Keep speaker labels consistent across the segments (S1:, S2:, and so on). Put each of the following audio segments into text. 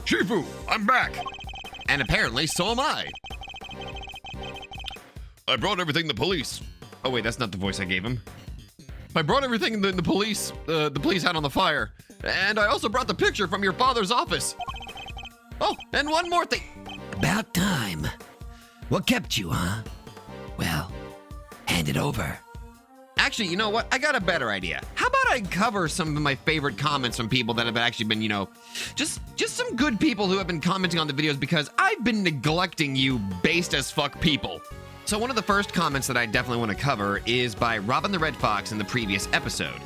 S1: Shifu, I'm back. And apparently, so am I. I brought everything the police. Oh wait, that's not the voice I gave him. I brought everything the police had on the fire. And I also brought the picture from your father's office. Oh, and one more thing.
S2: About time. What kept you, huh? Well, hand it over.
S1: Actually, you know what? I got a better idea. How about I cover some of my favorite comments from people that have actually been, you know, just some good people who have been commenting on the videos because I've been neglecting you based as fuck people. So one of the first comments that I definitely want to cover is by Robin the Red Fox in the previous episode.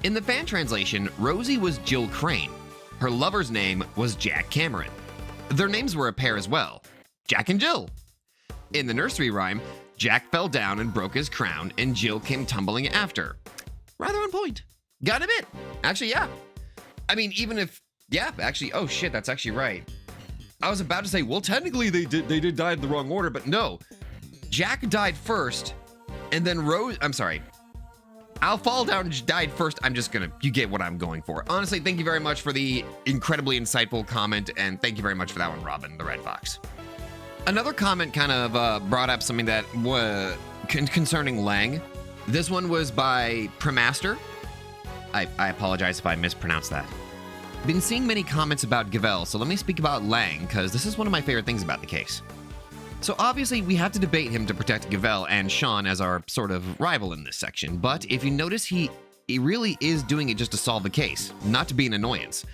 S1: In the fan translation, Rosie was Jill Crane. Her lover's name was Jack Cameron. Their names were a pair as well, Jack and Jill. In the nursery rhyme, Jack fell down and broke his crown, and Jill came tumbling after. Rather on point. Got a bit. Actually, yeah. I mean, even if, yeah, actually, oh shit, that's actually right. I was about to say, well, technically they did die in the wrong order, but no. Jack died first, and then I'll fall down and died first. You get what I'm going for. Honestly, thank you very much for the incredibly insightful comment, and thank you very much for that one, Robin the Red Fox. Another comment kind of brought up something that was concerning Lang. This one was by Premaster. I apologize if I mispronounced that. Been seeing many comments about Gavel, so let me speak about Lang, because this is one of my favorite things about the case. So obviously, we have to debate him to protect Gavel and Sean as our sort of rival in this section, but if you notice, he really is doing it just to solve the case, not to be an annoyance.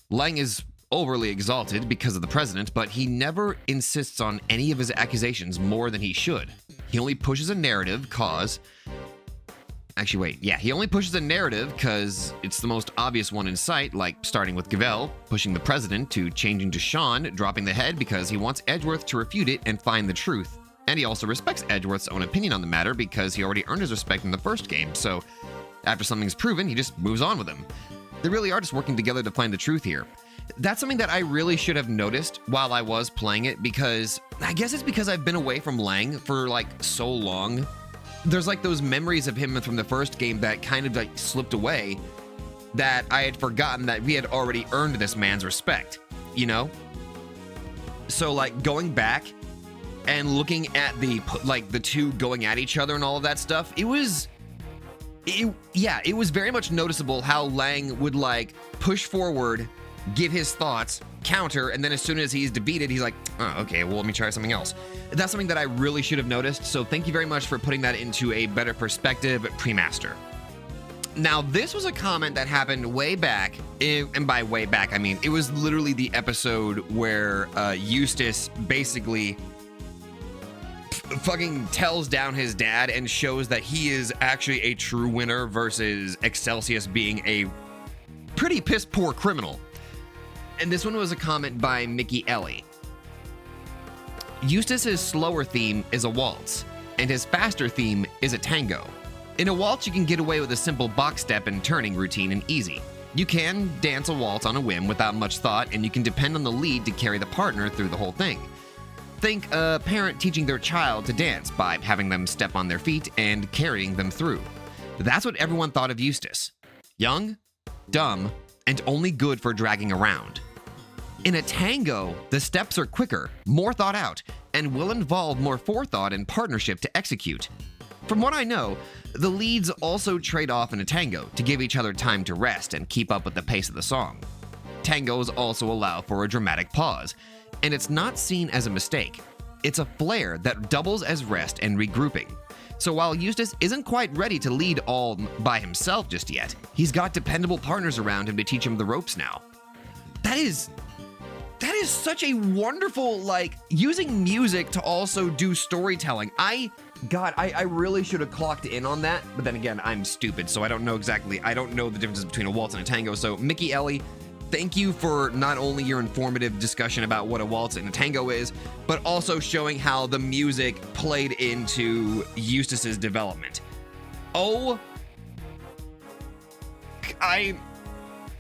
S1: Lang is overly exalted because of the president, but he never insists on any of his accusations more than he should. He only pushes a narrative he only pushes a narrative because it's the most obvious one in sight, like starting with Gavel, pushing the president, to changing to Sean, dropping the head because he wants Edgeworth to refute it and find the truth. And he also respects Edgeworth's own opinion on the matter because he already earned his respect in the first game, so after something's proven, he just moves on with him. They really are just working together to find the truth here. That's something that I really should have noticed while I was playing it, because I guess it's because I've been away from Lang for like so long. There's like those memories of him from the first game that kind of like slipped away, that I had forgotten that we had already earned this man's respect, you know? So like going back and looking at the two going at each other and all of that stuff, it was very much noticeable how Lang would like push forward, give his thoughts, counter, and then as soon as he's defeated, he's like, oh, okay, well, let me try something else. That's something that I really should have noticed, so thank you very much for putting that into a better perspective, Premaster. Now, this was a comment that happened way back, and by way back, I mean, it was literally the episode where Eustace basically fucking tells down his dad and shows that he is actually a true winner versus Excelsius being a pretty piss-poor criminal. And this one was a comment by Mickey Ellie. Eustace's slower theme is a waltz, and his faster theme is a tango. In a waltz, you can get away with a simple box step and turning routine and easy. You can dance a waltz on a whim without much thought, and you can depend on the lead to carry the partner through the whole thing. Think a parent teaching their child to dance by having them step on their feet and carrying them through. That's what everyone thought of Eustace. Young, dumb, and only good for dragging around. In a tango, the steps are quicker, more thought out, and will involve more forethought and partnership to execute. From what I know, the leads also trade off in a tango to give each other time to rest and keep up with the pace of the song. Tangos also allow for a dramatic pause, and it's not seen as a mistake. It's a flair that doubles as rest and regrouping. So while Eustace isn't quite ready to lead all by himself just yet, he's got dependable partners around him to teach him the ropes now. That is such a wonderful, like, using music to also do storytelling. I really should have clocked in on that, but then again, I'm stupid, so I don't know the differences between a waltz and a tango. So Mickey Ellie, thank you for not only your informative discussion about what a waltz and a tango is, but also showing how the music played into Eustace's development. Oh, I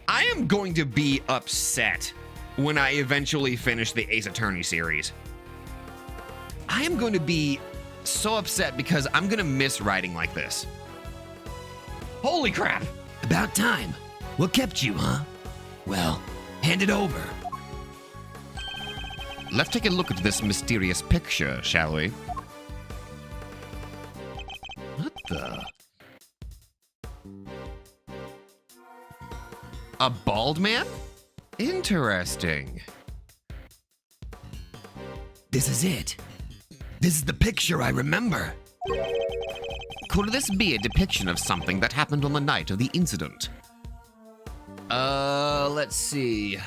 S1: am going to be upset when I eventually finish the Ace Attorney series. I am going to be so upset because I'm going to miss writing like this. Holy crap!
S2: About time. What kept you, huh? Well, hand it over.
S1: let's take a look at this mysterious picture, shall we? What the? A bald man? Interesting.
S2: This is it. This is the picture I remember.
S1: Could this be a depiction of something that happened on the night of the incident? Let's see.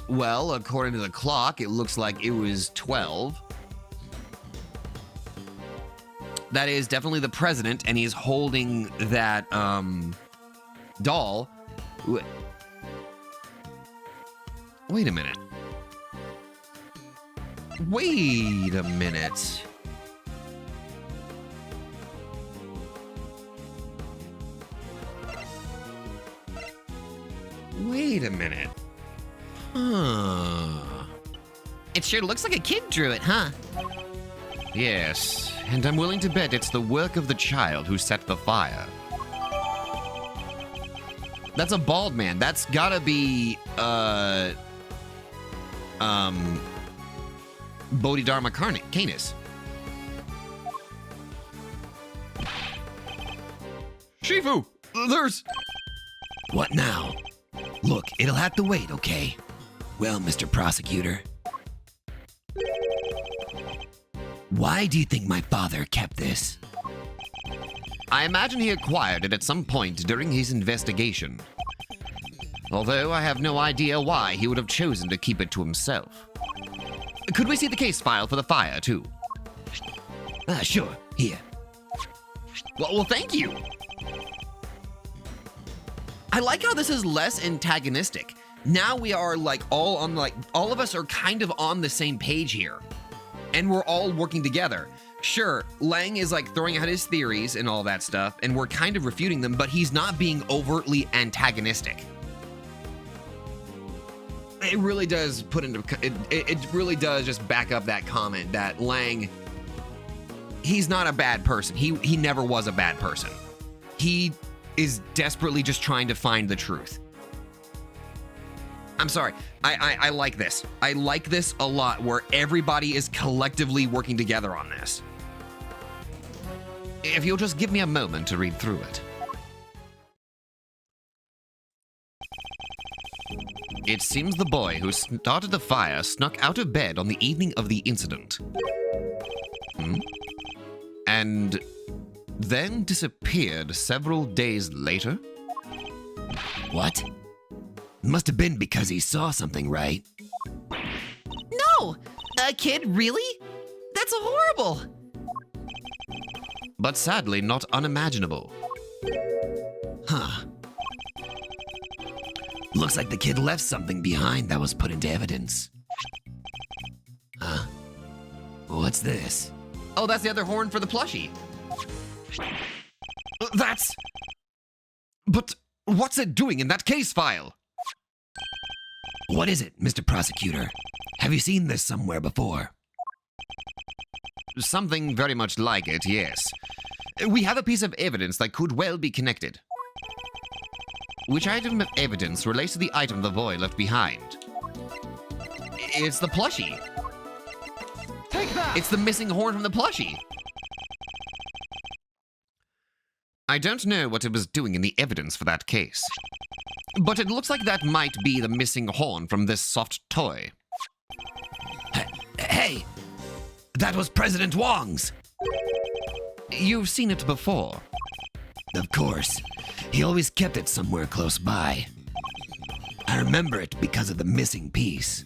S1: Well, according to the clock, it looks like it was 12. That is definitely the president, and he's holding that, doll. Wait a minute. Wait a minute. Wait a minute. Huh.
S2: It sure looks like a kid drew it, huh?
S1: Yes, and I'm willing to bet it's the work of the child who set the fire. That's a bald man. That's gotta be, Bodhidharma Canis. Shifu, there's...
S2: What now? Look, it'll have to wait, okay? Well, Mr. Prosecutor. Why do you think my father kept this?
S1: I imagine he acquired it at some point during his investigation. Although I have no idea why he would have chosen to keep it to himself. Could we see the case file for the fire, too?
S2: Sure. Here.
S1: Well, thank you. I like how this is less antagonistic. Now we are all of us are kind of on the same page here. And we're all working together. Sure, Lang is throwing out his theories and all that stuff, and we're kind of refuting them, but he's not being overtly antagonistic. It really does it really does just back up that comment that Lang, he's not a bad person. He never was a bad person. He is desperately just trying to find the truth. I'm sorry. I like this. I like this a lot, where everybody is collectively working together on this. If you'll just give me a moment to read through it. It seems the boy who started the fire snuck out of bed on the evening of the incident. And then disappeared several days later?
S2: What? Must have been because he saw something, right?
S3: No! A kid, really? That's horrible!
S1: But sadly not unimaginable.
S2: Huh. Looks like the kid left something behind that was put into evidence. Huh? What's this?
S1: Oh, that's the other horn for the plushie. But what's it doing in that case file?
S2: What is it, Mr. Prosecutor? Have you seen this somewhere before?
S1: Something very much like it, yes. We have a piece of evidence that could well be connected. Which item of evidence relates to the item the boy left behind? It's the plushie.
S3: Take that!
S1: It's the missing horn from the plushie. I don't know what it was doing in the evidence for that case. But it looks like that might be the missing horn from this soft toy.
S2: Hey! That was President Wong's!
S1: You've seen it before.
S2: Of course. He always kept it somewhere close by. I remember it because of the missing piece.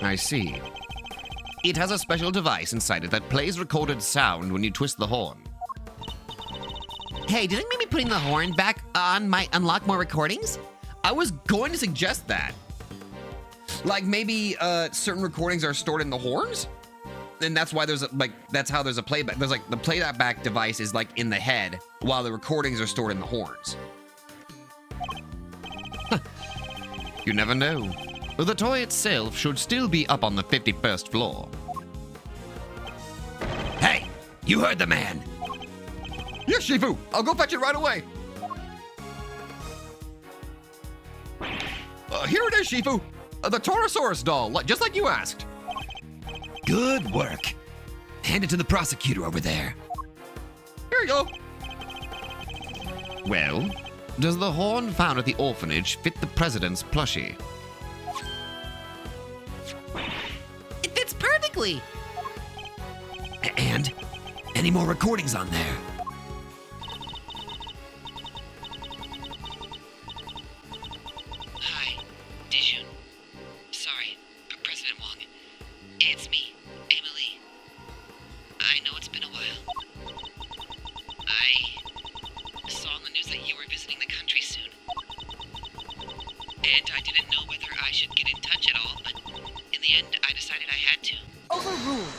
S1: I see. It has a special device inside it that plays recorded sound when you twist the horn.
S3: Hey, do you think maybe putting the horn back on might unlock more recordings?
S1: I was going to suggest that. Like maybe certain recordings are stored in the horns? And that's why there's that's how there's a playback. There's the playback device is in the head while the recordings are stored in the horns. You never know. The toy itself should still be up on the 51st floor.
S2: Hey! You heard the man!
S1: Yes, Shifu! I'll go fetch it right away! Here it is, Shifu! The Torosaurus doll, just like you asked.
S2: Good work. Hand it to the prosecutor over there.
S1: Here you go. Well, does the horn found at the orphanage fit the president's plushie?
S3: It fits perfectly.
S2: And any more recordings on there?
S3: Hi, Dijun. Sorry, President Wong. It's me, Emily. I know it's been a while. I saw on the news that you were visiting the country soon. And I didn't know whether I should get in touch at all, but in the end, I decided I had to.
S4: Overruled.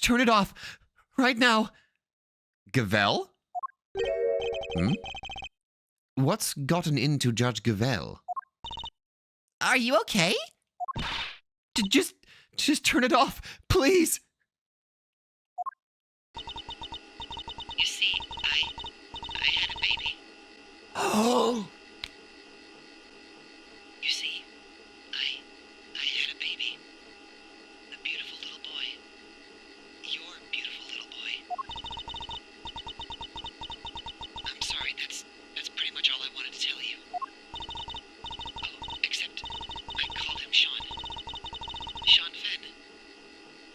S1: Turn it off right now. Gavel? What's gotten into Judge Gavel?
S3: Are you okay?
S1: Just turn it off, please.
S3: You see, I had a baby.
S2: Oh!
S3: You see, I had a baby. A beautiful little boy. Your beautiful little boy. I'm sorry, that's pretty much all I wanted to tell you. Oh, except I called him Sean. Sean Fenn.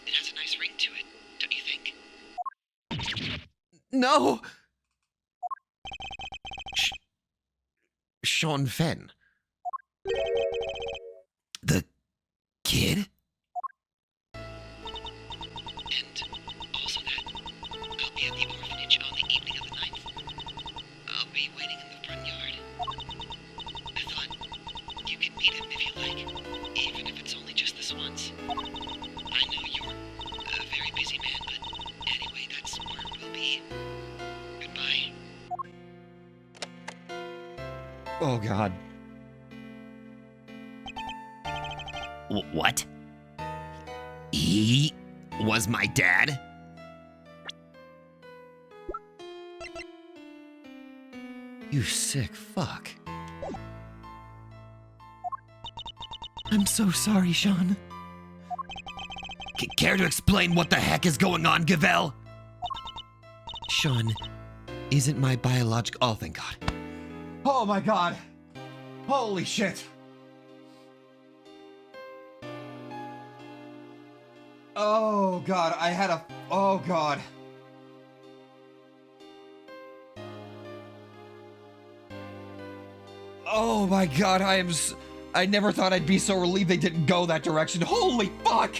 S3: It has a nice ring to it, don't you think?
S1: No. Sean Fenn.
S2: The kid?
S3: And also that I'll be at the orphanage on the evening of the 9th. I'll be waiting in the front yard. I thought you could meet him if you like, even if it's only just this once. I know you're a very busy man, but anyway, that's where we'll be. Goodbye.
S1: Oh, God.
S2: What? He was my dad?
S1: You sick fuck. I'm so sorry, Sean.
S2: Care to explain what the heck is going on, Gavel?
S1: Sean isn't my biological... Oh, thank God. Oh, my God. Holy shit. Oh, God. I had a... Oh, God. Oh, my God. I never thought I'd be so relieved they didn't go that direction. Holy fuck.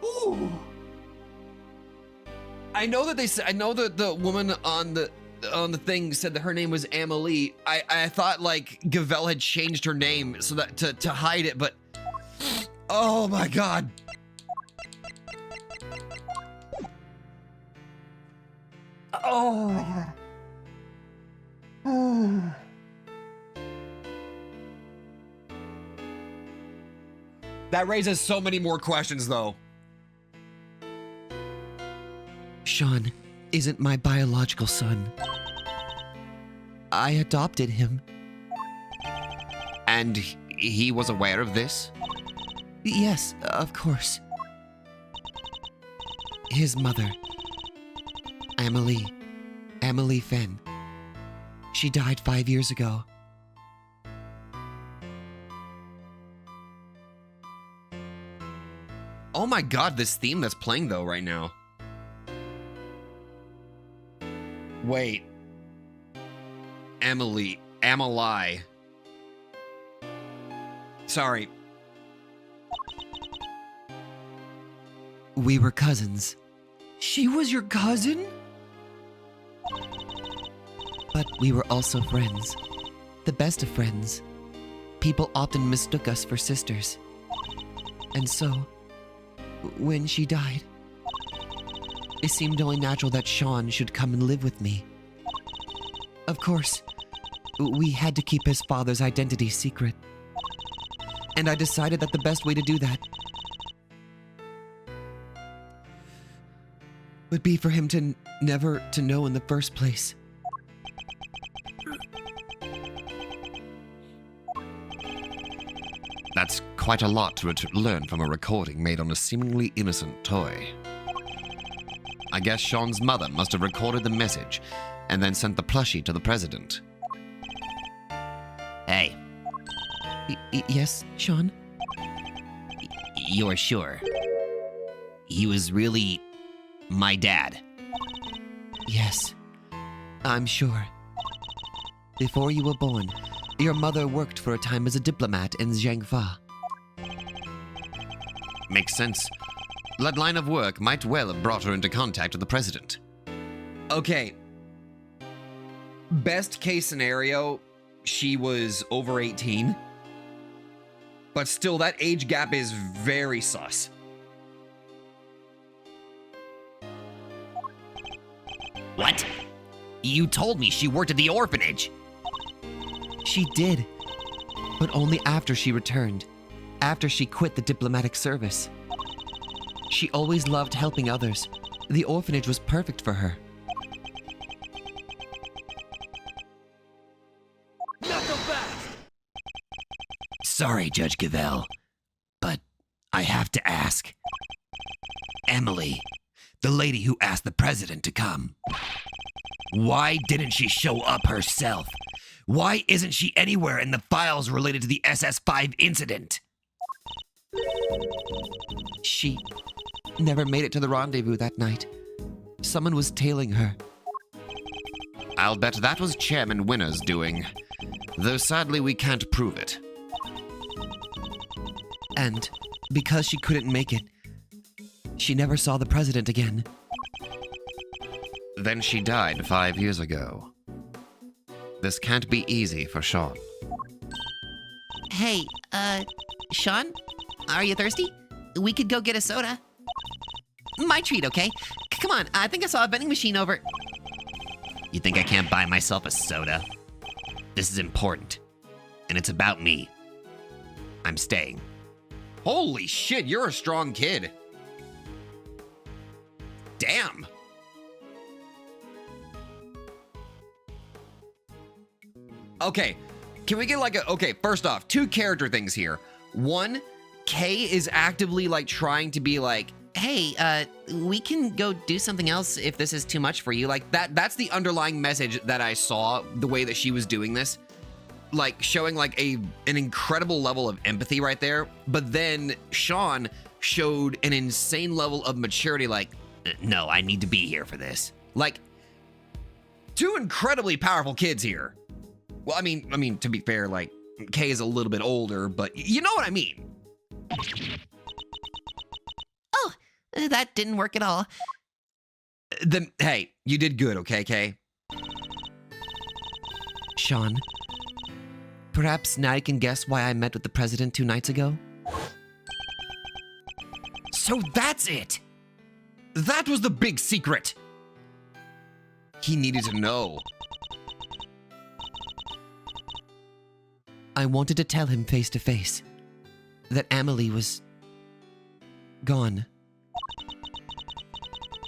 S1: Ooh. I know that the woman on the thing said that her name was Amelie. I thought like Gavel had changed her name so that to hide it, but oh my God. Oh my God. That raises so many more questions though. Sean isn't my biological son. I adopted him. And he was aware of this? Yes, of course. His mother, Emily Fenn. She died 5 years ago. Oh my God, this theme that's playing though right now. Wait. Amelie. Sorry. We were cousins. She was your cousin? But we were also friends. The best of friends. People often mistook us for sisters. And so, when she died, it seemed only natural that Sean should come and live with me. Of course, we had to keep his father's identity secret. And I decided that the best way to do that would be for him to never to know in the first place. That's quite a lot to learn from a recording made on a seemingly innocent toy. I guess Sean's mother must have recorded the message and then sent the plushie to the president.
S2: Hey. Yes, Sean? You're sure? He was really my dad? Yes, I'm sure. Before you were born, your mother worked for a time as a diplomat in Zhangfa.
S1: Makes sense. That line of work might well have brought her into contact with the president. Okay. Best case scenario, she was over 18. But still, that age gap is very sus.
S2: What? You told me she worked at the orphanage. She did, but only after she returned, after she quit the diplomatic service. She always loved helping others. The orphanage was perfect for her.
S4: Not so fast!
S2: Sorry, Judge Gavelle, but I have to ask. Emily, the lady who asked the president to come, why didn't she show up herself? Why isn't she anywhere in the files related to the SS5 incident? She never made it to the rendezvous that night. Someone was tailing her.
S1: I'll bet that was Chairman Winner's doing, though sadly we can't prove it.
S2: And because she couldn't make it, she never saw the president again.
S1: Then she died 5 years ago. This can't be easy for Sean.
S5: Hey, Sean? Are you thirsty? We could go get a soda. My treat, okay? Come on, I think I saw a vending machine over...
S2: You think I can't buy myself a soda? This is important, and it's about me. I'm staying.
S1: Holy shit, you're a strong kid. Damn. Okay, can we get like a... Okay, first off, 2 character things here. One, Kay is actively like trying to be like,
S5: Hey, we can go do something else if this is too much for you. Like,
S1: that's the underlying message that I saw, the way that she was doing this. Like, showing like an incredible level of empathy right there. But then Sean showed an insane level of maturity, like,
S2: No, I need to be here for this.
S1: like 2 incredibly powerful kids here. Well, I mean, to be fair, like, Kay is a little bit older, but you know what I mean.
S5: oh, that didn't work at all.
S1: Then, hey, you did good, okay, Kay?
S2: Sean, perhaps now you can guess why I met with the president 2 nights ago?
S1: So that's it. That was the big secret. He needed to know.
S2: I wanted to tell him face to face that Amelie was gone.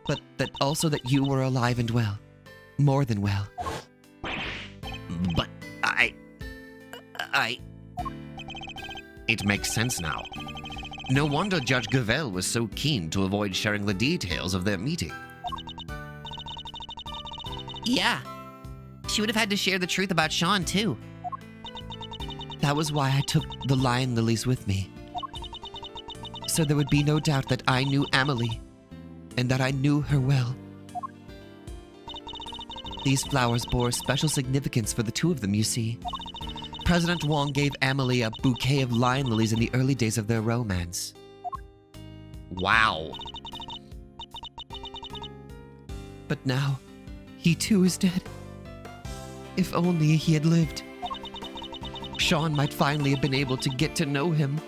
S2: But that also that you were alive and well. More than well.
S1: But It makes sense now. No wonder Judge Gavelle was so keen to avoid sharing the details of their meeting.
S5: Yeah. She would have had to share the truth about Sean, too.
S2: That was why I took the lion lilies with me. So there would be no doubt that I knew Amelie, and that I knew her well. These flowers bore special significance for the 2 of them, you see. President Wong gave Amelie a bouquet of lion lilies in the early days of their romance.
S1: Wow.
S2: But now, he too is dead. If only he had lived. Sean might finally have been able to get to know him.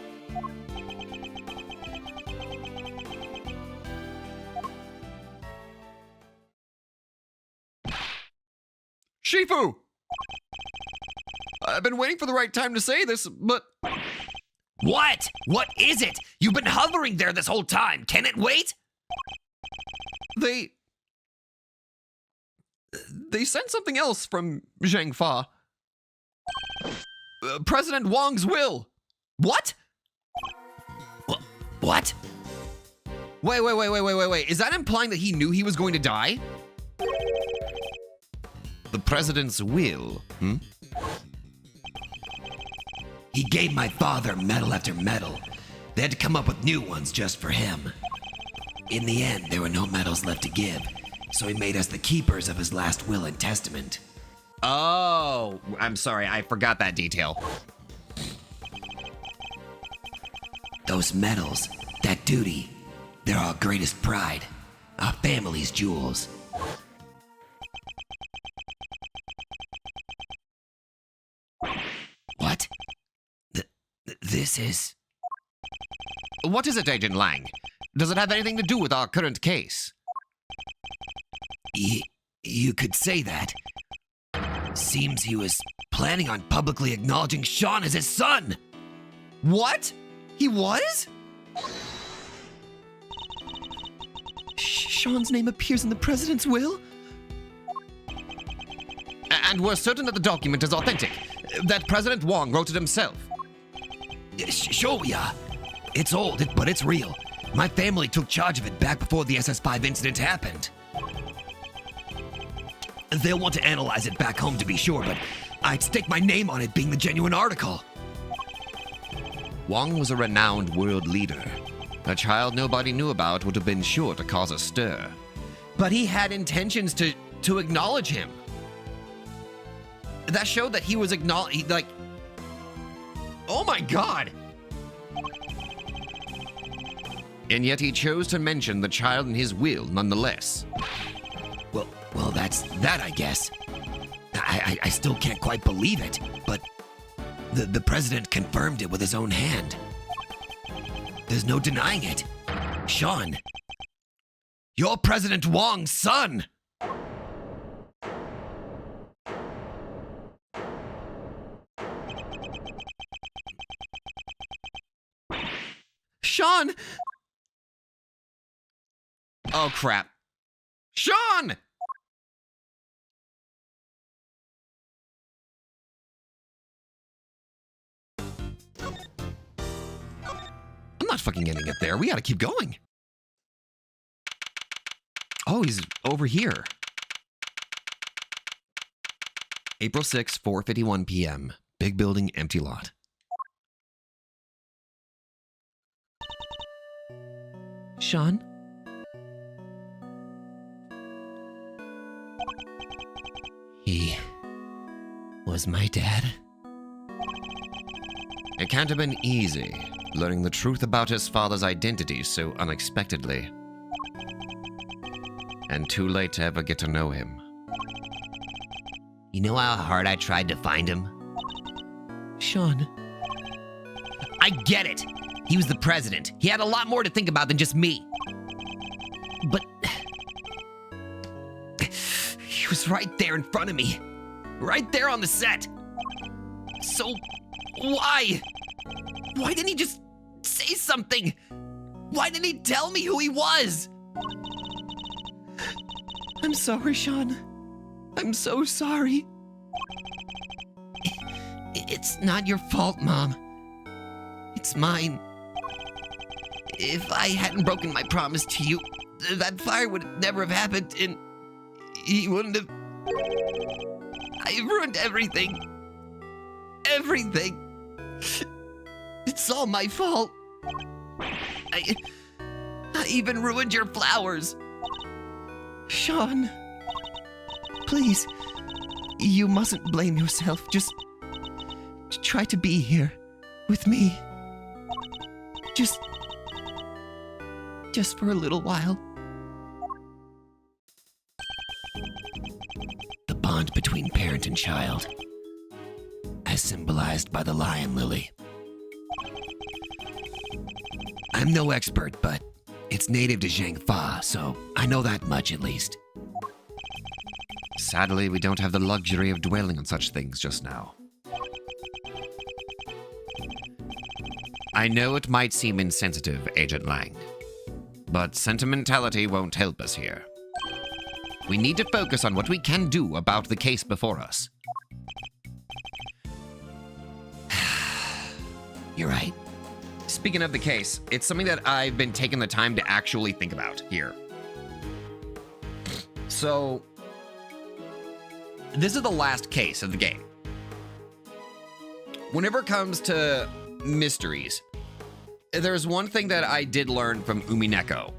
S1: Shifu! I've been waiting for the right time to say this, but...
S2: What? What is it? You've been hovering there this whole time. Can it wait?
S1: They sent something else from Zhangfa. President Wong's will.
S2: What? What?
S1: Wait. Is that implying that he knew he was going to die? The president's will,
S2: He gave my father medal after medal. They had to come up with new ones just for him. In the end, there were no medals left to give, so he made us the keepers of his last will and testament.
S1: Oh, I'm sorry, I forgot that detail.
S2: Those medals, that duty, they're our greatest pride, our family's jewels. What? This is...
S1: What is it, Agent Lang? Does it have anything to do with our current case?
S2: You could say that. Seems he was planning on publicly acknowledging Sean as his son.
S1: What? He was?
S2: Sean's name appears in the president's will?
S1: And we're certain that the document is authentic, that President Wong wrote it himself.
S2: Sure we are. It's old, but it's real. My family took charge of it back before the SS5 incident happened. They'll want to analyze it back home to be sure, but I'd stake my name on it being the genuine article.
S1: Wong was a renowned world leader. A child nobody knew about would have been sure to cause a stir. But he had intentions to acknowledge him. That showed that he was like... Oh my god! And yet he chose to mention the child in his will nonetheless.
S2: Well, that's that, I guess. I still can't quite believe it, but the president confirmed it with his own hand. There's no denying it. Sean, you're President Wong's son!
S1: Sean! Oh crap. Sean! I'm not fucking ending it there. We gotta keep going. Oh, he's over here. April 6, 4:51 p.m. Big building, empty lot.
S2: Sean? He was my dad?
S1: It can't have been easy, learning the truth about his father's identity so unexpectedly. And too late to ever get to know him.
S2: You know how hard I tried to find him? Sean.
S5: I get it. He was the president. He had a lot more to think about than just me. But he was right there in front of me. Right there on the set. So why? Why didn't he just say something? Why didn't he tell me who he was?
S2: I'm sorry, Sean. I'm so sorry.
S5: It's not your fault, Mom. It's mine. If I hadn't broken my promise to you, that fire would never have happened, and he wouldn't have... I ruined everything. Everything. It's all my fault. I even ruined your flowers.
S2: Sean, please, you mustn't blame yourself. Just try to be here with me. Just for a little while. The bond between parent and child, as symbolized by the lion lily. I'm no expert, but it's native to Zhangfa, so I know that much at least.
S1: Sadly, we don't have the luxury of dwelling on such things just now. I know it might seem insensitive, Agent Lang, but sentimentality won't help us here. We need to focus on what we can do about the case before us.
S2: You're right.
S1: speaking of the case, it's something that I've been taking the time to actually think about here. So, this is the last case of the game. Whenever it comes to mysteries, there's one thing that I did learn from Umineko.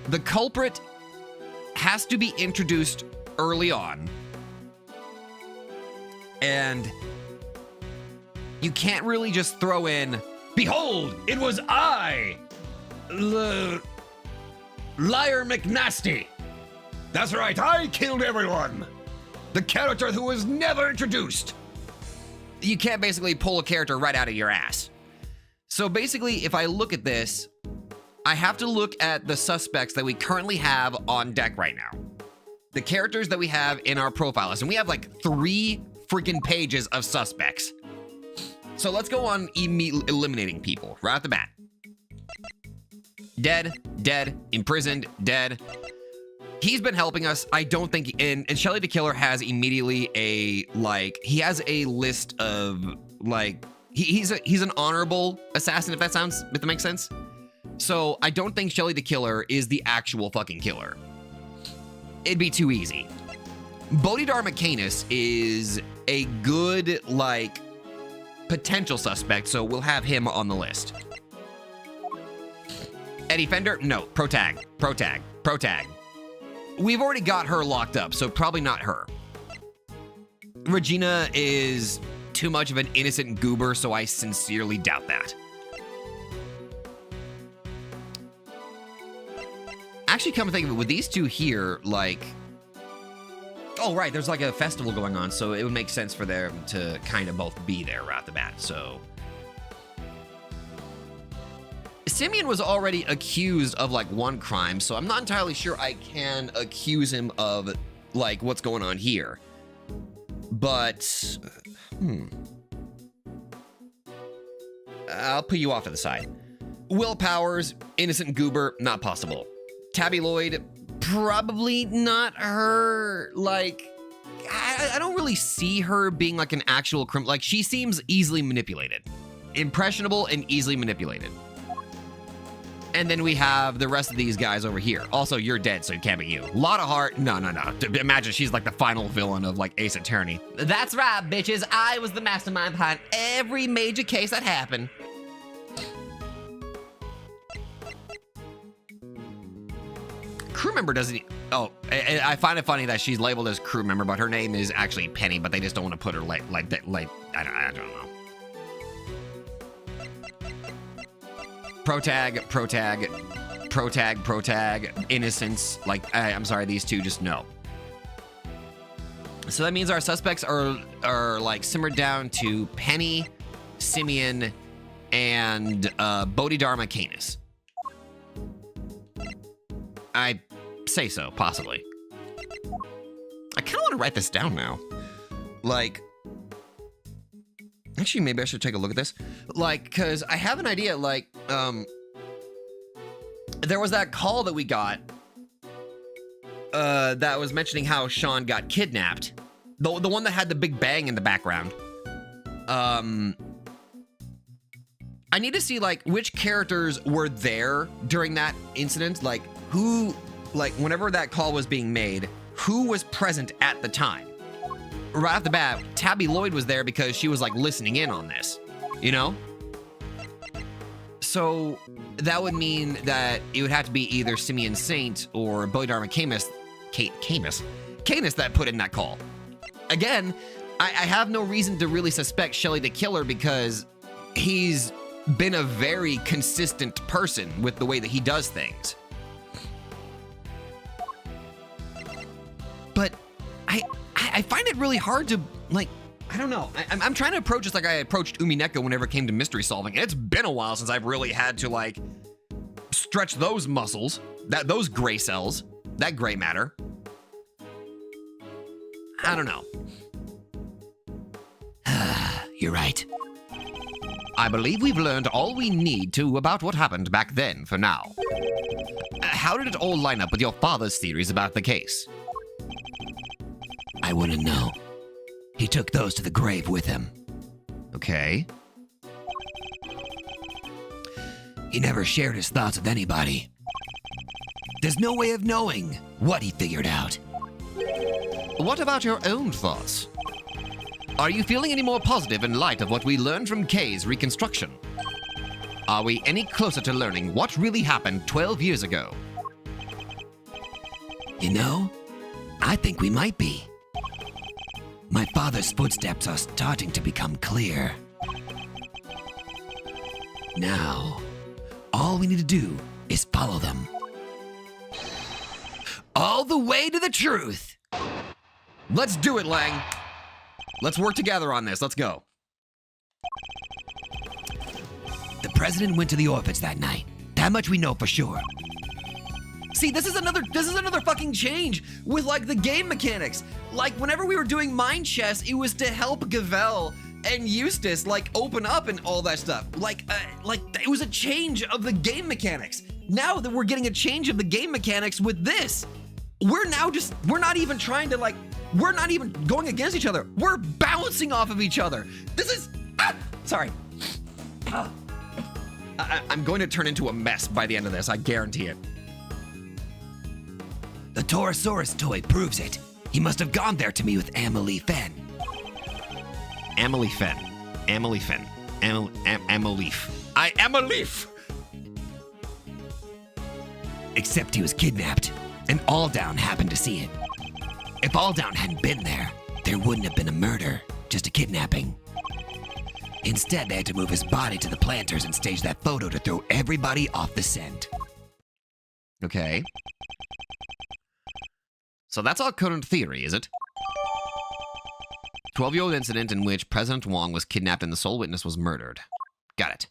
S1: The culprit has to be introduced early on, and you can't really just throw in, "Behold, it was I, Liar McNasty. That's right, I killed everyone. The character who was never introduced." You can't basically pull a character right out of your ass. So basically, if I look at this, I have to look at the suspects that we currently have on deck right now. The characters that we have in our profile list, and we have like 3 freaking pages of suspects. So let's go on eliminating people right off the bat. Dead, imprisoned, dead. He's been helping us. I don't think, and Shelly the Killer has immediately he has a list of he's an honorable assassin, if that makes sense. So I don't think Shelly the Killer is the actual fucking killer. It'd be too easy. Bodhidharma Canis is a good, potential suspect, so we'll have him on the list. Eddie Fender? No. Protag. We've already got her locked up, so probably not her. Regina is too much of an innocent goober, so I sincerely doubt that. Actually, come to think of it, with these two here, oh, right, there's a festival going on, so it would make sense for them to kind of both be there right off the bat, so. Simeon was already accused of, one crime, so I'm not entirely sure I can accuse him of, what's going on here. But, I'll put you off to the side. Will Powers, innocent goober, not possible. Tabby Lloyd, probably not her. I don't really see her being an actual criminal. She seems easily manipulated. Impressionable and easily manipulated. And then we have the rest of these guys over here. Also, you're dead, so it can't be you. Lot of heart. No. Imagine she's the final villain of Ace Attorney. That's right, bitches. I was the mastermind behind every major case that happened. Crew member doesn't. Oh, I find it funny that she's labeled as crew member, but her name is actually Penny. But they just don't want to put her I don't know. Protag, innocence. I'm sorry, these two just no. So that means our suspects are simmered down to Penny, Simeon, and Bodhidharma Canis. I say so, possibly. I kind of want to write this down now. Actually, maybe I should take a look at this. Because I have an idea, there was that call that we got that was mentioning how Sean got kidnapped. The one that had the big bang in the background. I need to see, which characters were there during that incident. Who, whenever that call was being made, who was present at the time? Right off the bat, Tabby Lloyd was there because she was listening in on this, you know? So that would mean that it would have to be either Simeon Saint or Bodhidharma Canis that put in that call. Again, I have no reason to really suspect Shelly the Killer because he's been a very consistent person with the way that he does things. But I find it really hard to, I don't know. I'm trying to approach this like I approached Umineko whenever it came to mystery solving. And it's been a while since I've really had to, stretch those muscles, those gray cells, that gray matter. I don't know.
S2: You're right.
S1: I believe we've learned all we need to about what happened back then for now. How did it all line up with your father's theories about the case?
S2: I want to know. He took those to the grave with him.
S1: Okay.
S2: He never shared his thoughts with anybody. There's no way of knowing what he figured out.
S1: What about your own thoughts? Are you feeling any more positive in light of what we learned from Kay's reconstruction? Are we any closer to learning what really happened 12 years ago?
S2: You know, I think we might be. My father's footsteps are starting to become clear. Now, all we need to do is follow them. All the way to the truth!
S1: Let's do it, Lang. Let's work together on this. Let's go.
S2: The president went to the orphanage that night. That much we know for sure.
S1: See, this is another fucking change with like the game mechanics. Like whenever we were doing Mind Chess, it was to help Gavel and Eustace like open up and all that stuff. Like it was a change of the game mechanics. Now that we're getting a change of the game mechanics with this, we're not even trying to like, we're not even going against each other. We're bouncing off of each other. This is, sorry. I'm going to turn into a mess by the end of this. I guarantee it.
S2: The Torosaurus toy proves it. He must have gone there to meet with Amelie Fenn.
S1: Amelie Fenn. Amelie Fenn. Amaleef. I am a leaf!
S2: Except he was kidnapped, and Alldown happened to see it. If Alldown hadn't been there, there wouldn't have been a murder, just a kidnapping. Instead, they had to move his body to the planters and stage that photo to throw everybody off the scent.
S1: Okay. So that's our current theory, is it? 12-year-old incident in which President Wong was kidnapped and the sole witness was murdered. Got it.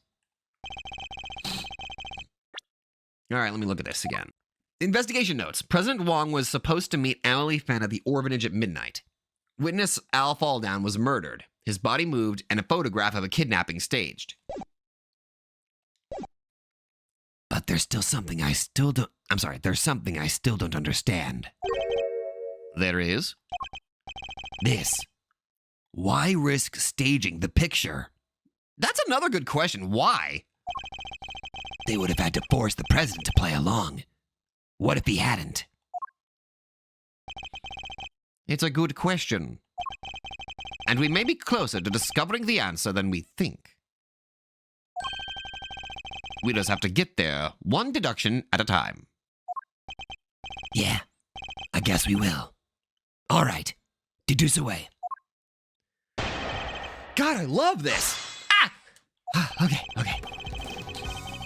S1: All right, let me look at this again. Investigation notes. President Wong was supposed to meet Amelie Fenn at the orphanage at midnight. Witness Al Falldown was murdered. His body moved and a photograph of a kidnapping staged.
S2: But there's still something I still don't... there's something I still don't understand.
S1: There is?
S2: This. Why risk staging the picture?
S1: That's another good question. Why?
S2: They would have had to force the president to play along. What if he hadn't?
S1: It's a good question. And we may be closer to discovering the answer than we think. We just have to get there, one deduction at a time.
S2: Yeah, I guess we will. All right, deduce away.
S1: God, I love this!
S2: Okay.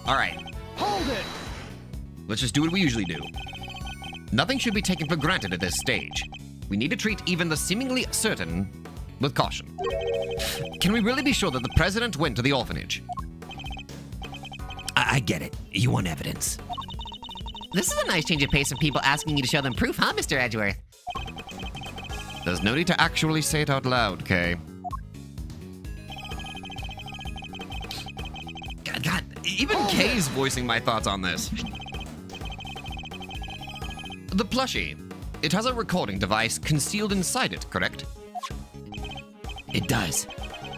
S1: All right.
S4: Hold it!
S1: Let's just do what we usually do. Nothing should be taken for granted at this stage. We need to treat even the seemingly certain with caution. Can we really be sure that the president went to the orphanage?
S2: I get it. You want evidence.
S5: This is a nice change of pace from people asking you to show them proof, huh, Mr. Edgeworth?
S1: There's no need to actually say it out loud, Kay. God, even Kay's voicing my thoughts on this. The plushie. It has a recording device concealed inside it, correct?
S2: It does.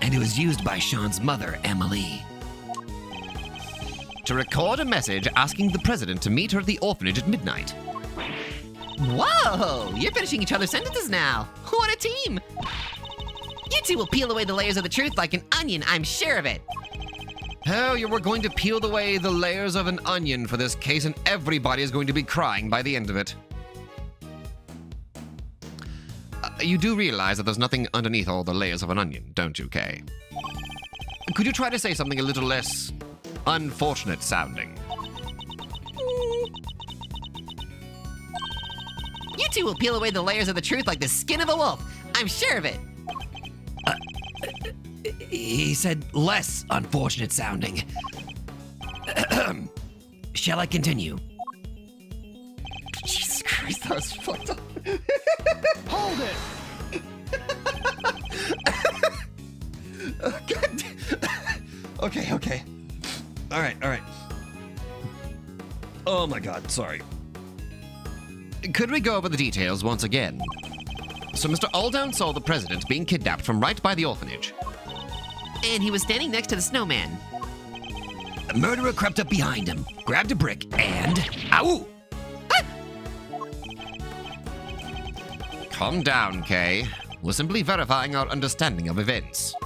S2: And it was used by Sean's mother, Emily.
S1: To record a message asking the president to meet her at the orphanage at midnight.
S5: Whoa! You're finishing each other's sentences now. What a team! You two will peel away the layers of the truth like an onion, I'm sure of it.
S1: Hell, we're going to peel away the layers of an onion for this case, and everybody is going to be crying by the end of it. You do realize that there's nothing underneath all the layers of an onion, don't you, Kay? Could you try to say something a little less unfortunate sounding?
S5: You two will peel away the layers of the truth like the skin of a wolf. I'm sure of it.
S2: He said less unfortunate sounding. Shall I continue?
S1: Jesus Christ, that was fucked up.
S4: Hold it!
S1: Okay. All right. Oh my God, sorry. Could we go over the details once again? So Mr. Alldown saw the president being kidnapped from right by the orphanage.
S5: And he was standing next to the snowman.
S2: The murderer crept up behind him, grabbed a brick, and... Ow!
S1: Calm down, Kay. We're simply verifying our understanding of events.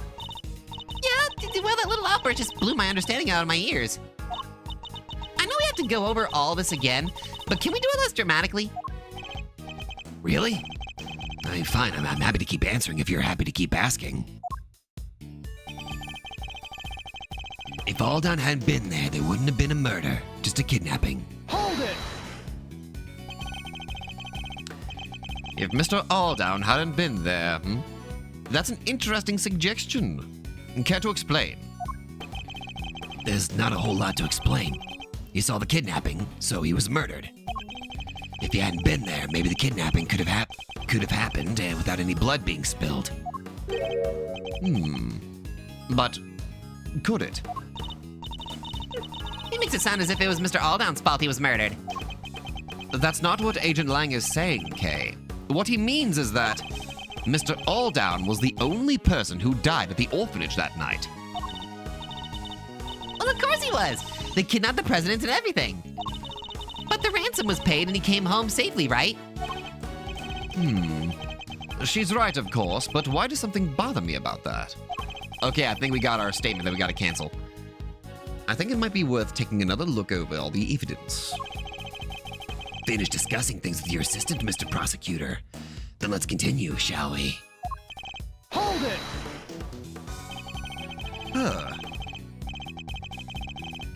S5: Yeah, well, that little outburst just blew my understanding out of my ears. I know we have to go over all this again, but can we do it less dramatically?
S2: Really? I mean, fine, I'm happy to keep answering if you're happy to keep asking. If Aldan hadn't been there, there wouldn't have been a murder, just a kidnapping.
S4: Hold it!
S1: If Mr. Alldown hadn't been there, That's an interesting suggestion. Care to explain?
S2: There's not a whole lot to explain. He saw the kidnapping, so he was murdered. If he hadn't been there, maybe the kidnapping could have happened without any blood being spilled.
S1: But could it?
S5: He makes it sound as if it was Mr. Alldown's fault he was murdered.
S1: That's not what Agent Lang is saying, Kay. What he means is that Mr. Alldown was the only person who died at the orphanage that night.
S5: Well, of course he was. They kidnapped the president and everything. But the ransom was paid and he came home safely, right?
S1: She's right, of course, but why does something bother me about that? Okay, I think we got our statement that we gotta cancel. I think it might be worth taking another look over all the evidence.
S2: Finish discussing things with your assistant, Mr. Prosecutor. Then let's continue, shall we?
S4: Hold it!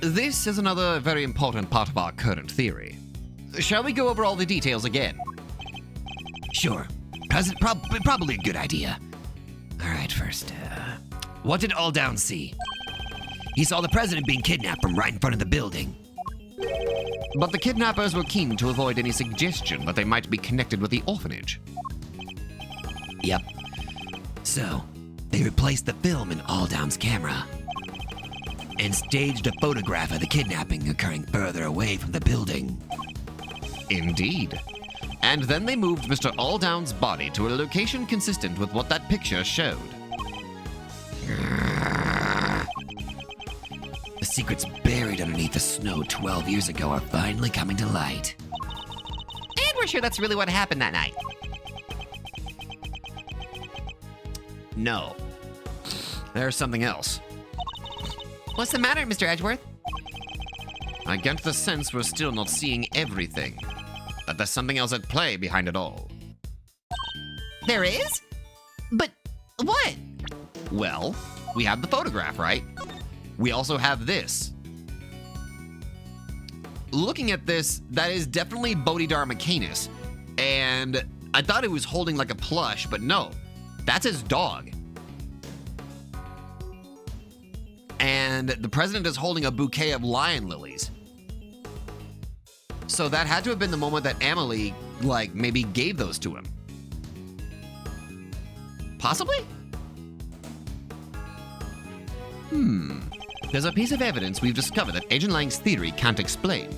S1: This is another very important part of our current theory. Shall we go over all the details again?
S2: Sure. Probably a good idea. All right, first, what did Alldown see? He saw the president being kidnapped from right in front of the building.
S1: But the kidnappers were keen to avoid any suggestion that they might be connected with the orphanage.
S2: Yep. So, they replaced the film in Alldown's camera and staged a photograph of the kidnapping occurring further away from the building.
S1: Indeed. And then they moved Mr. Alldown's body to a location consistent with what that picture showed.
S2: The secrets buried underneath the snow 12 years ago are finally coming to light.
S5: And we're sure that's really what happened that night.
S1: No. There's something else.
S5: What's the matter, Mr. Edgeworth?
S1: I get the sense we're still not seeing everything. That there's something else at play behind it all.
S5: There is? But what?
S1: Well, we have the photograph, right? We also have this. Looking at this, that is definitely Bodhidharma Canis. And I thought it was holding like a plush, but no. That's his dog. And the president is holding a bouquet of lion lilies. So that had to have been the moment that Amelie, maybe gave those to him. Possibly? There's a piece of evidence we've discovered that Agent Lang's theory can't explain.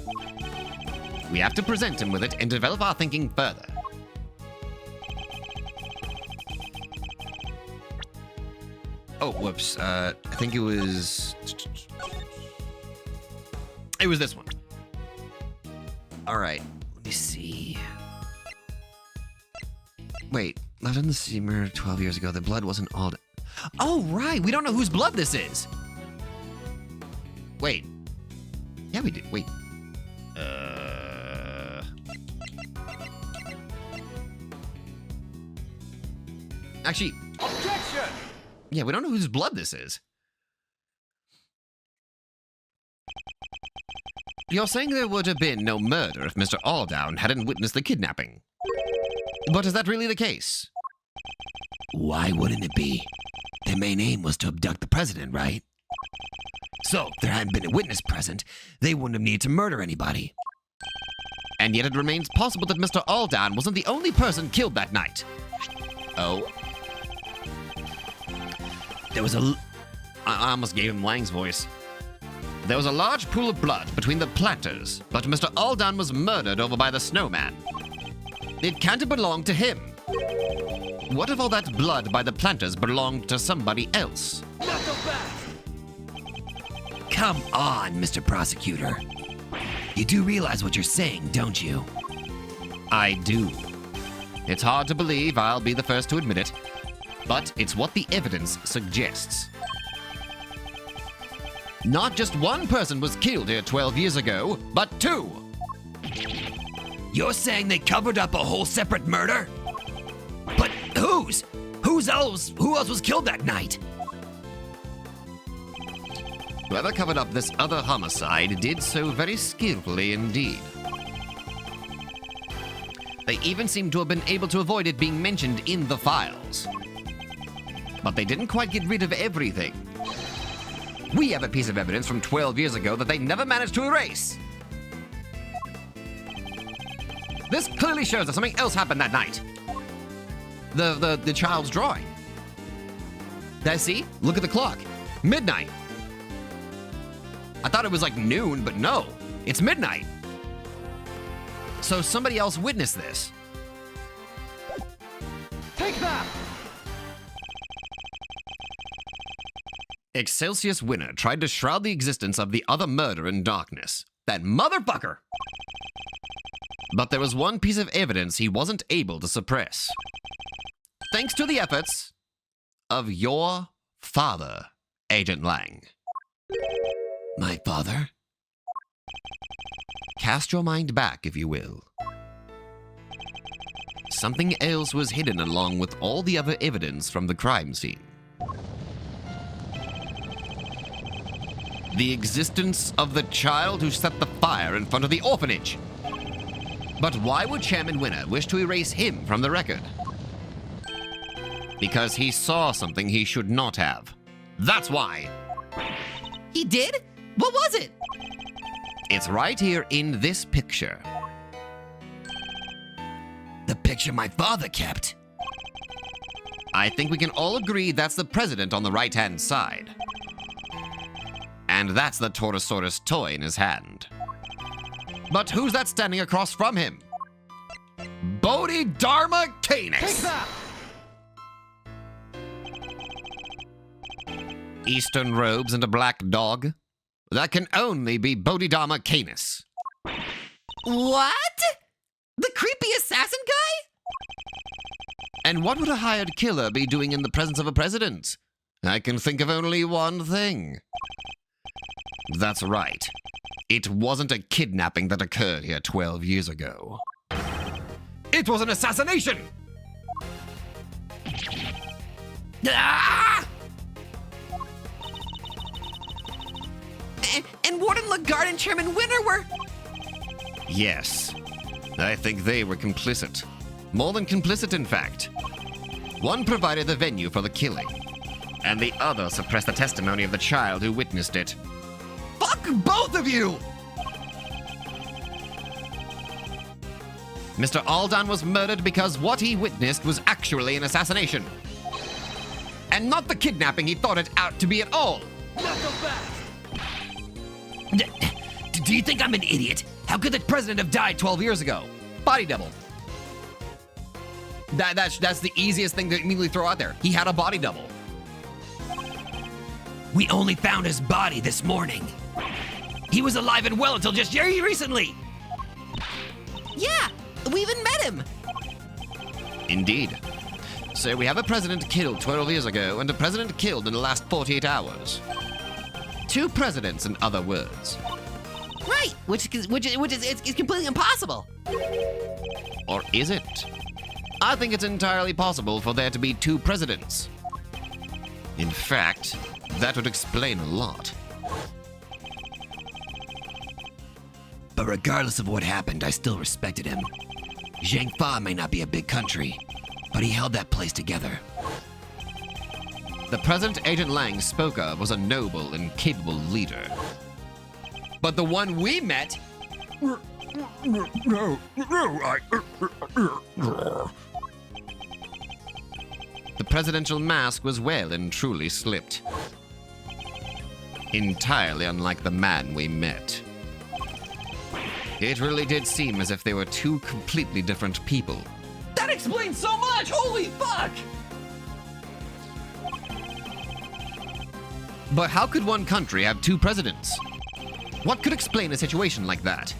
S1: We have to present him with it and develop our thinking further. Oh, whoops. I think it was this one. All right, let me see. Wait, left on the steamer 12 years ago. The blood wasn't all... Oh, right. We don't know whose blood this is. Wait. Yeah, we did. Wait. Actually...
S4: Objection!
S1: Yeah, we don't know whose blood this is. You're saying there would have been no murder if Mr. Alldown hadn't witnessed the kidnapping. But is that really the case?
S2: Why wouldn't it be? Their main aim was to abduct the president, right? So, if there hadn't been a witness present, they wouldn't have needed to murder anybody.
S1: And yet it remains possible that Mr. Alldown wasn't the only person killed that night. Oh?
S2: There was a...
S1: I almost gave him Lang's voice. There was a large pool of blood between the planters, but Mr. Alldown was murdered over by the snowman. It can't have belonged to him. What if all that blood by the planters belonged to somebody else?
S2: Come on, Mr. Prosecutor. You do realize what you're saying, don't you?
S1: I do. It's hard to believe, I'll be the first to admit it, but it's what the evidence suggests. Not just one person was killed here 12 years ago, but two.
S2: You're saying they covered up a whole separate murder? But whose? Who else was killed that night?
S1: Whoever covered up this other homicide did so very skillfully indeed. They even seem to have been able to avoid it being mentioned in the files. But they didn't quite get rid of everything. We have a piece of evidence from 12 years ago that they never managed to erase. This clearly shows that something else happened that night. The child's drawing. There, see? Look at the clock. Midnight. I thought it was like noon, but no. It's midnight. So somebody else witnessed this.
S4: Take that!
S1: Excelsius Winner tried to shroud the existence of the other murder in darkness. That motherfucker! But there was one piece of evidence he wasn't able to suppress. Thanks to the efforts of your father, Agent Lang.
S2: My father?
S1: Cast your mind back, if you will. Something else was hidden along with all the other evidence from the crime scene. The existence of the child who set the fire in front of the orphanage. But why would Chairman Winner wish to erase him from the record? Because he saw something he should not have. That's why.
S5: He did? What was it?
S1: It's right here in this picture.
S2: The picture my father kept.
S1: I think we can all agree that's the president on the right-hand side. And that's the Torosaurus toy in his hand. But who's that standing across from him? Bodhidharma Canis!
S4: Take that!
S1: Eastern robes and a black dog? That can only be Bodhidharma Canis.
S5: What? The creepy assassin guy?
S1: And what would a hired killer be doing in the presence of a president? I can think of only one thing. That's right. It wasn't a kidnapping that occurred here 12 years ago. It was an assassination!
S5: Ah! And Warden Lagarde and Chairman Winner were...
S1: Yes. I think they were complicit. More than complicit, in fact. One provided the venue for the killing, and the other suppressed the testimony of the child who witnessed it. Fuck both of you! Mr. Aldan was murdered because what he witnessed was actually an assassination. And not the kidnapping he thought it out to be at all.
S4: Not so fast!
S2: Do you think I'm an idiot?
S1: How could the president have died 12 years ago? Body double. That's the easiest thing to immediately throw out there. He had a body double.
S2: We only found his body this morning. He was alive and well until just very recently.
S5: Yeah, we even met him.
S1: Indeed. So we have a president killed 12 years ago and a president killed in the last 48 hours. Two presidents, in other words.
S5: Right, which is it's completely impossible.
S1: Or is it? I think it's entirely possible for there to be two presidents. In fact, that would explain a lot.
S2: But regardless of what happened, I still respected him. Zhangfa may not be a big country, but he held that place together.
S1: The president Agent Lang spoke of was a noble and capable leader. But the one we met... The presidential mask was well and truly slipped. Entirely unlike the man we met. It really did seem as if they were two completely different people.
S5: That explains so much! Holy fuck!
S1: But how could one country have two presidents? What could explain a situation like that?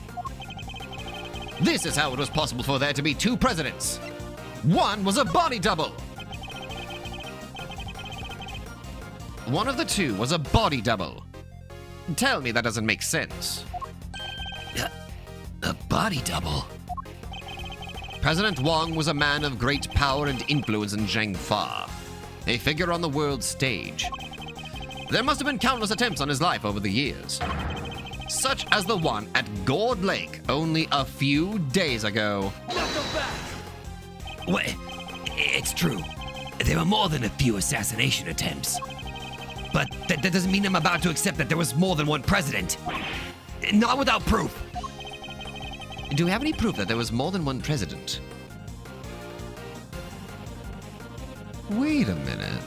S1: This is how it was possible for there to be two presidents. One was a body double. One of the two was a body double. Tell me that doesn't make sense.
S2: A body double?
S1: President Wang was a man of great power and influence in Zhengfa, a figure on the world stage. There must have been countless attempts on his life over the years, such as the one at Gourd Lake only a few days ago.
S2: What? It's true. There were more than a few assassination attempts. But that doesn't mean I'm about to accept that there was more than one president. Not without proof.
S1: Do we have any proof that there was more than one president? Wait a minute.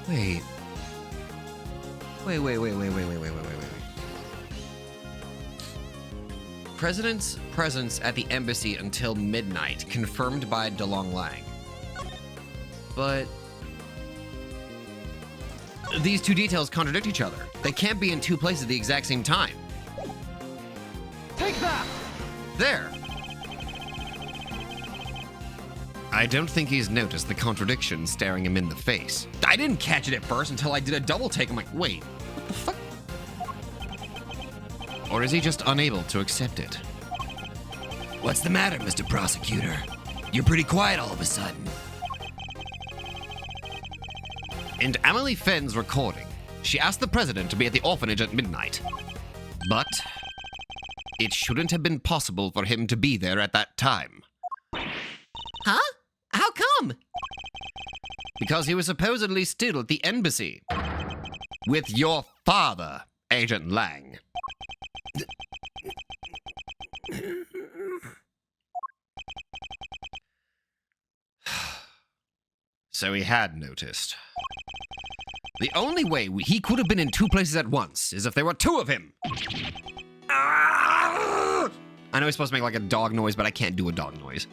S1: Wait. Wait. President's presence at the embassy until midnight, confirmed by DeLong Lang. But these two details contradict each other. They can't be in two places at the exact same time.
S4: Take that!
S1: There. I don't think he's noticed the contradiction staring him in the face. I didn't catch it at first until I did a double take. I'm like, wait, what the fuck? Or is he just unable to accept it?
S2: What's the matter, Mr. Prosecutor? You're pretty quiet all of a sudden.
S1: In Amelie Fenn's recording, she asked the president to be at the orphanage at midnight. But it shouldn't have been possible for him to be there at that time.
S5: Huh? How come?
S1: Because he was supposedly still at the embassy. With your father, Agent Lang. So he had noticed. The only way he could have been in two places at once is if there were two of him. I know he's supposed to make like a dog noise, but I can't do a dog noise.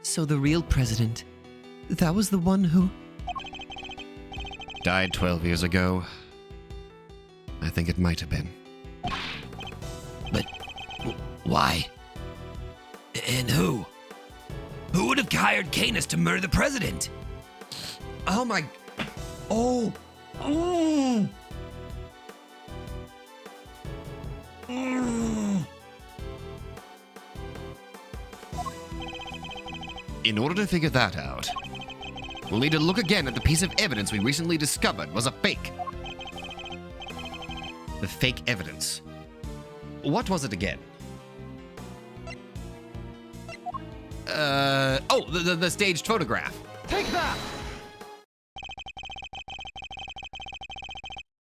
S5: So the real president, that was the one who...
S1: Died 12 years ago. I think it might have been.
S2: But why? And who? Who would have hired Canis to murder the president?
S1: Oh my... Oh! Oh! In order to figure that out, we'll need to look again at the piece of evidence we recently discovered was a fake. The fake evidence. What was it again? The staged photograph.
S4: Take that!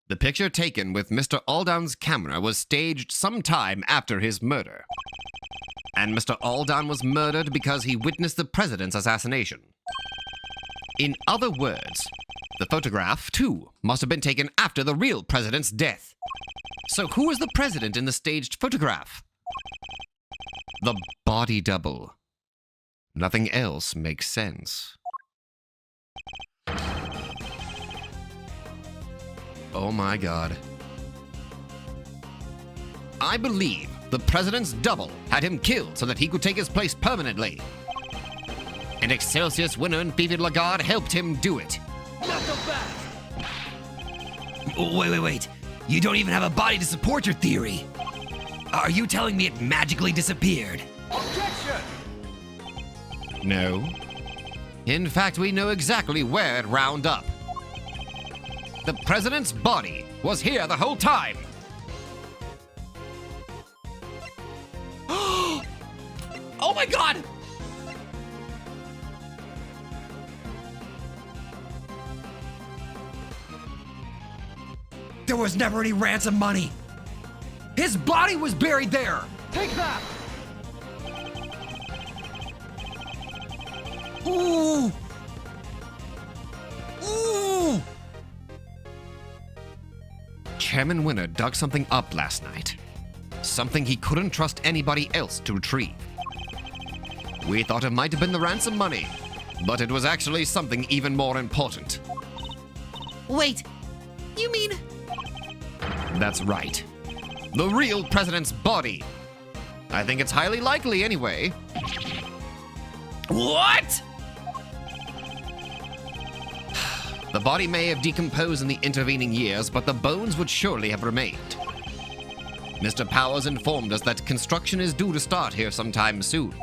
S1: The picture taken with Mr. Aldown's camera was staged sometime after his murder. And Mr. Aldown was murdered because he witnessed the president's assassination. In other words, the photograph, too, must have been taken after the real president's death. So who is the president in the staged photograph? The body double. Nothing else makes sense. Oh my god. I believe the president's double had him killed so that he could take his place permanently. And Excelsius winner and Fifi Lagarde helped him do it.
S4: Not so fast!
S2: Wait. You don't even have a body to support your theory. Are you telling me it magically disappeared?
S4: Objection!
S1: No. In fact, we know exactly where it wound up. The president's body was here the whole time.
S5: Oh my god!
S2: There was never any ransom money. His body was buried there.
S4: Take that!
S2: Ooh! Ooh!
S1: Chairman Winner dug something up last night. Something he couldn't trust anybody else to retrieve. We thought it might have been the ransom money, but it was actually something even more important.
S5: Wait, you mean...
S1: That's right. The real president's body. I think it's highly likely anyway.
S5: What?
S1: The body may have decomposed in the intervening years, but the bones would surely have remained. Mr. Powers informed us that construction is due to start here sometime soon.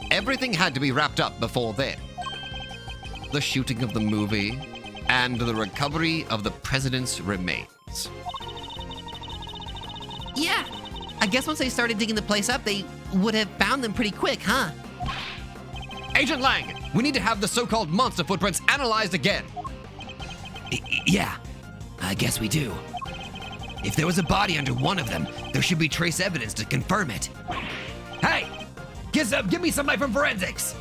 S1: Everything had to be wrapped up before then. The shooting of the movie and the recovery of the president's remains.
S5: Yeah, I guess once they started digging the place up, they would have found them pretty quick, huh?
S1: Agent Lang, we need to have the so-called monster footprints analyzed again.
S2: Yeah, I guess we do. If there was a body under one of them, there should be trace evidence to confirm it. Hey! Give me somebody from forensics!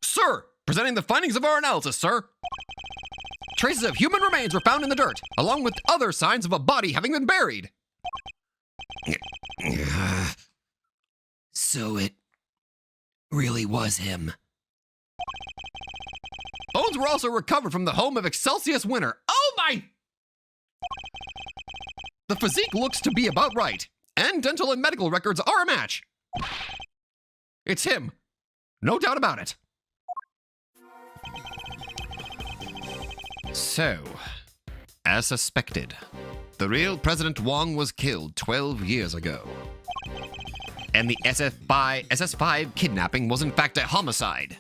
S1: Sir, presenting the findings of our analysis, sir. Traces of human remains were found in the dirt, along with other signs of a body having been buried.
S2: So it really was him.
S1: Bones were also recovered from the home of Excelsius Winner. Oh my! The physique looks to be about right, and dental and medical records are a match. It's him. No doubt about it. So, as suspected, the real President Wong was killed 12 years ago. And the SS5 kidnapping was in fact a homicide.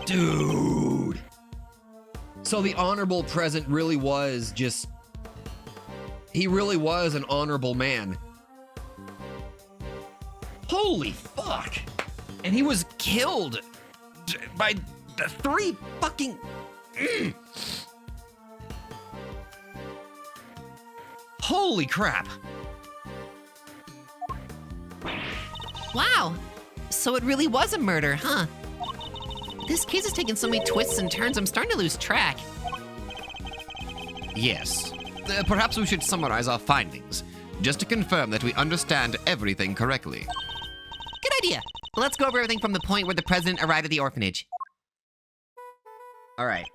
S2: Dude!
S1: So the honorable president really was just... He really was an honorable man. Holy fuck! And he was killed by the three fucking... Holy crap.
S5: Wow, so it really was a murder, huh? This case is taking so many twists and turns, I'm starting to lose track.
S1: Yes. Perhaps we should summarize our findings, just to confirm that we understand everything correctly.
S5: Good idea. Let's go over everything from the point where the president arrived at the orphanage.
S1: All right.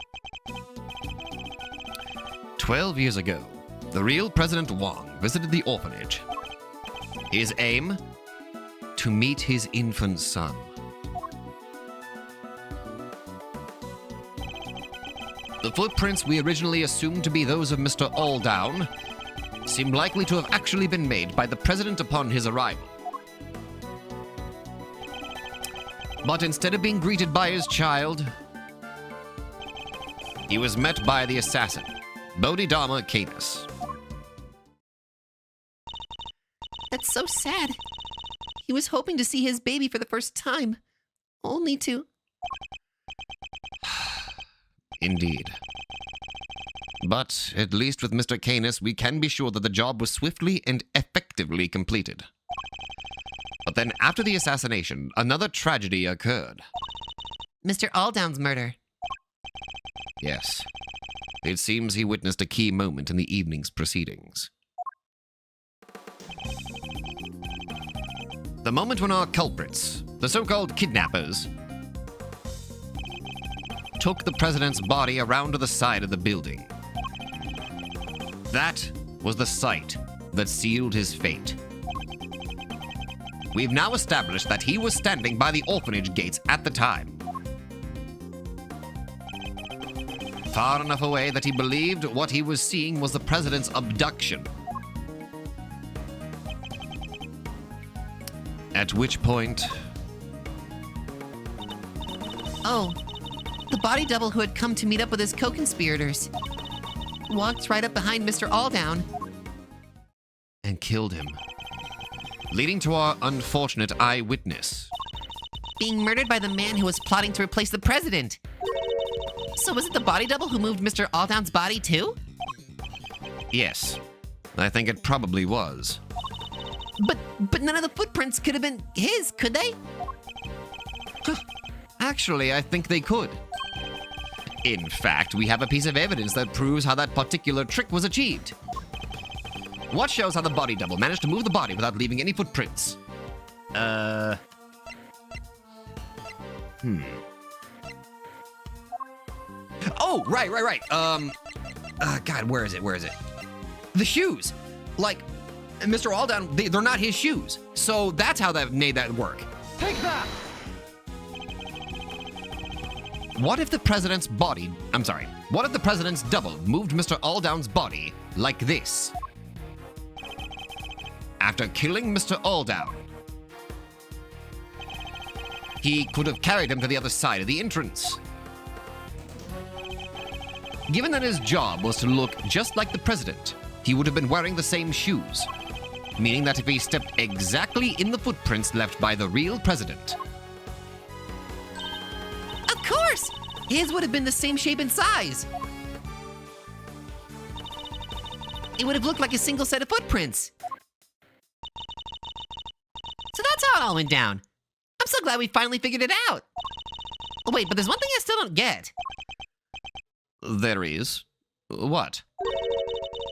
S1: 12 years ago, the real President Wong visited the orphanage. His aim? To meet his infant son. The footprints we originally assumed to be those of Mr. Alldown seem likely to have actually been made by the president upon his arrival. But instead of being greeted by his child, he was met by the assassin, Bodhidharma Canis.
S5: That's so sad. He was hoping to see his baby for the first time, only to...
S1: Indeed. But at least with Mr. Canis, we can be sure that the job was swiftly and effectively completed. But then after the assassination, another tragedy occurred.
S5: Mr. Alldown's murder.
S1: Yes. It seems he witnessed a key moment in the evening's proceedings. The moment when our culprits, the so-called kidnappers, took the president's body around to the side of the building. That was the sight that sealed his fate. We've now established that he was standing by the orphanage gates at the time. Far enough away that he believed what he was seeing was the president's abduction. At which point...
S5: Oh, the body double who had come to meet up with his co-conspirators. Walked right up behind Mr. Alldown.
S1: and killed him, leading to our unfortunate eyewitness.
S5: Being murdered by the man who was plotting to replace the president. So was it the body double who moved Mr. Alldown's body too?
S1: Yes, I think it probably was.
S5: But none of the footprints could have been his, could they?
S1: Actually, I think they could. In fact, we have a piece of evidence that proves how that particular trick was achieved. What shows how the body double managed to move the body without leaving any footprints? Oh, right. God, where is it? The shoes. Like, Mr. Alldown, they're not his shoes. So that's how that made that work.
S4: Take that!
S1: What if the president's double moved Mr. Alldown's body like this? After killing Mr. Alldown, he could have carried him to the other side of the entrance. Given that his job was to look just like the president, he would have been wearing the same shoes, meaning that if he stepped exactly in the footprints left by the real president.
S2: Of course! His would have been the same shape and size. It would have looked like a single set of footprints. So that's how it all went down. I'm so glad we finally figured it out. Oh, wait, but there's one thing I still don't get.
S1: There is. What?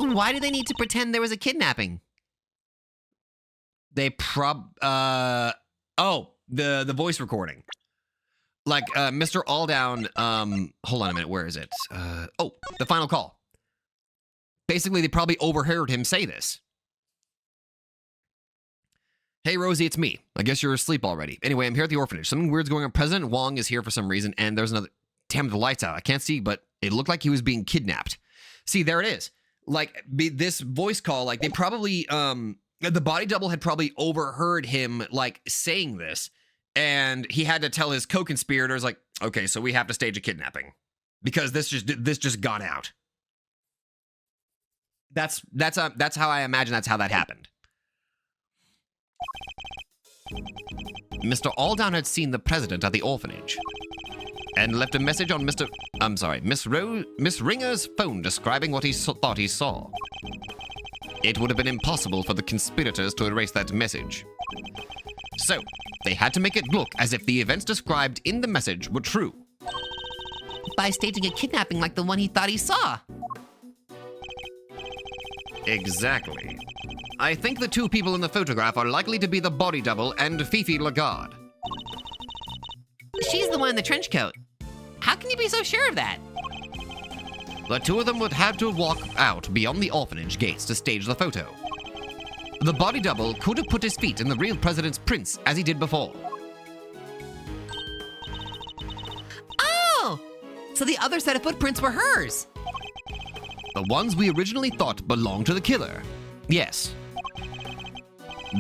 S2: Why do they need to pretend there was a kidnapping?
S1: They the voice recording. Like, Mr. Alldown, hold on a minute, where is it? The final call. Basically, they probably overheard him say this. Hey, Rosie, it's me. I guess you're asleep already. Anyway, I'm here at the orphanage. Something weird's going on. President Wong is here for some reason, and there's another... Damn, the light's out. I can't see, but it looked like he was being kidnapped. See, there it is. Like, this voice call, like, they probably, the body double had probably overheard him, like, saying this, and he had to tell his co-conspirators, like, okay, so we have to stage a kidnapping. Because this just got out. That's how I imagine that's how that happened. Mr. Alldown had seen the president at the orphanage and left a message on Miss Ringer's phone describing what he thought he saw. It would have been impossible for the conspirators to erase that message. So, they had to make it look as if the events described in the message were true.
S2: By staging a kidnapping like the one he thought he saw.
S1: Exactly. I think the two people in the photograph are likely to be the body double and Fifi Lagarde.
S2: She's the one in the trench coat. How can you be so sure of that?
S1: The two of them would have to walk out beyond the orphanage gates to stage the photo. The body double could have put his feet in the real president's prints as he did before.
S2: Oh! So the other set of footprints were hers.
S1: The ones we originally thought belonged to the killer. Yes.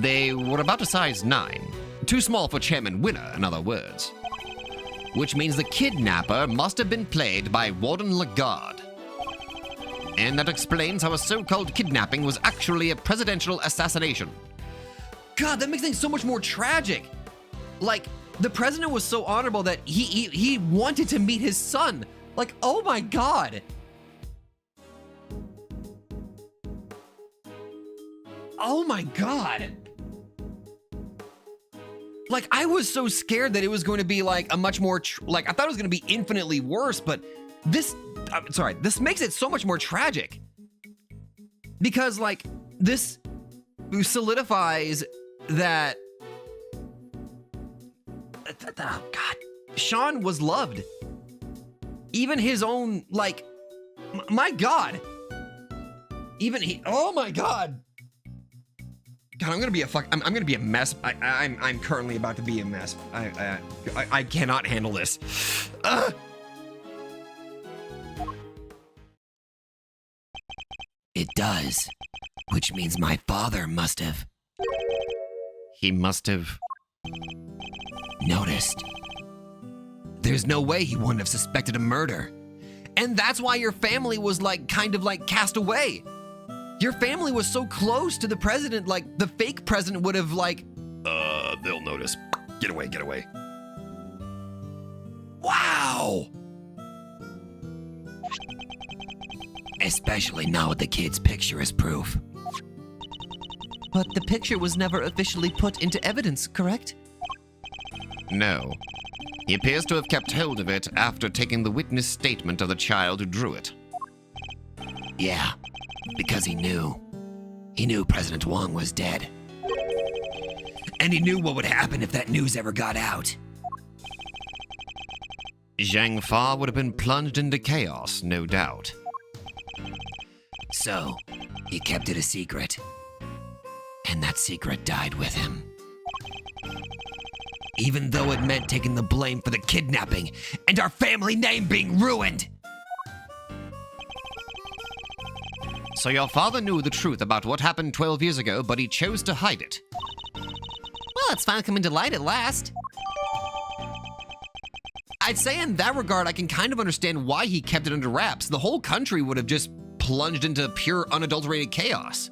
S1: They were about a size 9. Too small for Chairman Winner, in other words. Which means the kidnapper must have been played by Warden Lagarde. And that explains how a so-called kidnapping was actually a presidential assassination. God, that makes things so much more tragic. Like, the president was so honorable that he wanted to meet his son. Like, oh my God. Oh my God. Like, I was so scared that it was going to be like a much more, I thought it was going to be infinitely worse, but this makes it so much more tragic. Because, like, this solidifies that, oh God, Sean was loved. Even his own, like, my God. Even he, oh my God. God, I'm gonna be a mess. I'm currently about to be a mess. I cannot handle this.
S2: It does. Which means my father must have
S1: He must have
S2: noticed.
S1: There's no way he wouldn't have suspected a murder. And that's why your family was like kind of like cast away. Your family was so close to the president, like the fake president would have like, they'll notice. Get away, get away. Wow.
S2: Especially now with the kid's picture as proof. But the picture was never officially put into evidence, correct?
S1: No. He appears to have kept hold of it after taking the witness statement of the child who drew it.
S2: Yeah, because he knew. He knew President Wong was dead. And he knew what would happen if that news ever got out.
S1: Zhang Fa would have been plunged into chaos, no doubt.
S2: So, he kept it a secret. And that secret died with him. Even though it meant taking the blame for the kidnapping and our family name being ruined.
S1: So your father knew the truth about what happened 12 years ago, but he chose to hide it.
S5: Well, it's finally coming to light at last. I'd say in that regard, I can kind of understand why he kept it under wraps. The whole country would have just plunged into pure unadulterated chaos.